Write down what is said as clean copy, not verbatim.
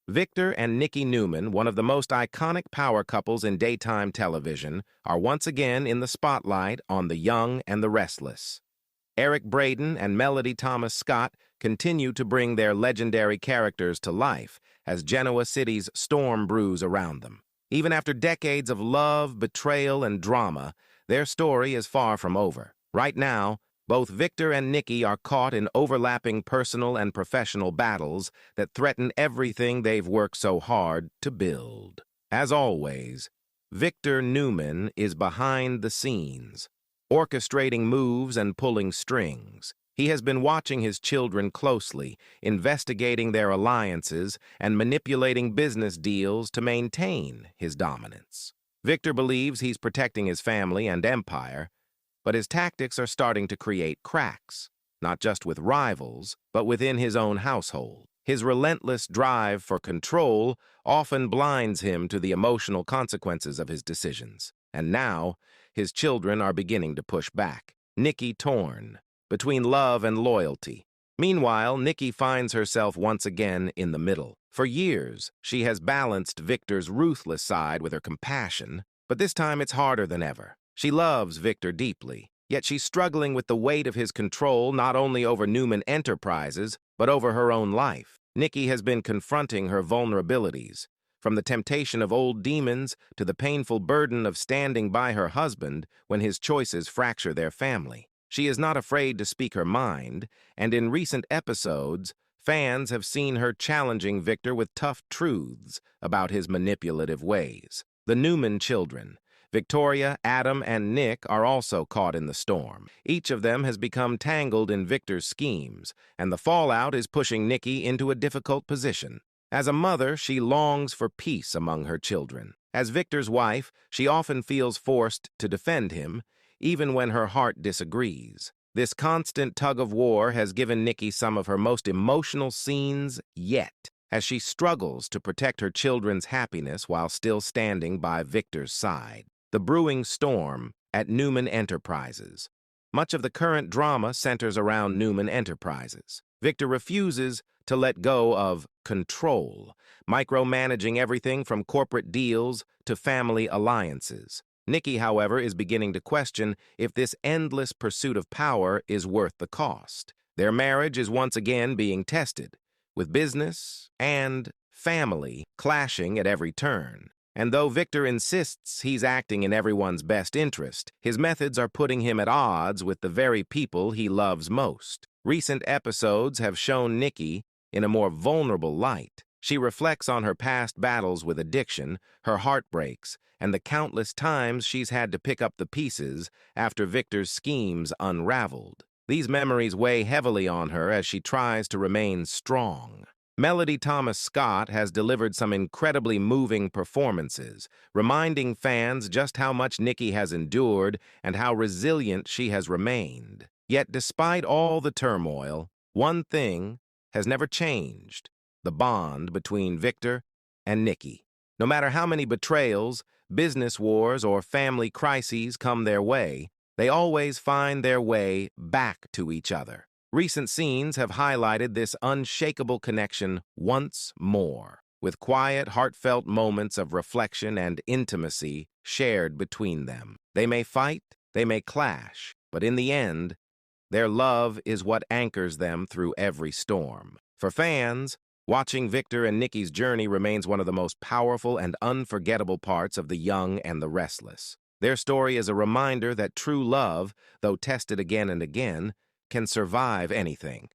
Victor and Nikki Newman, one of the most iconic power couples in daytime television, are once again in the spotlight on The Young and the Restless. Eric Braeden and Melody Thomas Scott continue to bring their legendary characters to life as Genoa City's storm brews around them. Even after decades of love, betrayal, and drama, their story is far from over. Right now, both Victor and Nikki are caught in overlapping personal and professional battles that threaten everything they've worked so hard to build. As always, Victor Newman is behind the scenes, orchestrating moves and pulling strings. He has been watching his children closely, investigating their alliances, and manipulating business deals to maintain his dominance. Victor believes he's protecting his family and empire, but his tactics are starting to create cracks, not just with rivals, but within his own household. His relentless drive for control often blinds him to the emotional consequences of his decisions. And now, his children are beginning to push back. Nikki torn between love and loyalty. Meanwhile, Nikki finds herself once again in the middle. For years, she has balanced Victor's ruthless side with her compassion, but this time it's harder than ever. She loves Victor deeply, yet she's struggling with the weight of his control not only over Newman Enterprises, but over her own life. Nikki has been confronting her vulnerabilities, from the temptation of old demons to the painful burden of standing by her husband when his choices fracture their family. She is not afraid to speak her mind, and in recent episodes, fans have seen her challenging Victor with tough truths about his manipulative ways. The Newman children, Victoria, Adam, and Nick, are also caught in the storm. Each of them has become tangled in Victor's schemes, and the fallout is pushing Nikki into a difficult position. As a mother, she longs for peace among her children. As Victor's wife, she often feels forced to defend him, even when her heart disagrees. This constant tug-of-war has given Nikki some of her most emotional scenes yet, as she struggles to protect her children's happiness while still standing by Victor's side. The brewing storm at Newman Enterprises. Much of the current drama centers around Newman Enterprises. Victor refuses to let go of control, micromanaging everything from corporate deals to family alliances. Nikki, however, is beginning to question if this endless pursuit of power is worth the cost. Their marriage is once again being tested, with business and family clashing at every turn. And though Victor insists he's acting in everyone's best interest, his methods are putting him at odds with the very people he loves most. Recent episodes have shown Nikki in a more vulnerable light. She reflects on her past battles with addiction, her heartbreaks, and the countless times she's had to pick up the pieces after Victor's schemes unraveled. These memories weigh heavily on her as she tries to remain strong. Melody Thomas Scott has delivered some incredibly moving performances, reminding fans just how much Nikki has endured and how resilient she has remained. Yet despite all the turmoil, one thing has never changed: the bond between Victor and Nikki. No matter how many betrayals, business wars, or family crises come their way, they always find their way back to each other. Recent scenes have highlighted this unshakable connection once more, with quiet, heartfelt moments of reflection and intimacy shared between them. They may fight, they may clash, but in the end, their love is what anchors them through every storm. For fans, watching Victor and Nikki's journey remains one of the most powerful and unforgettable parts of The Young and the Restless. Their story is a reminder that true love, though tested again and again, can survive anything.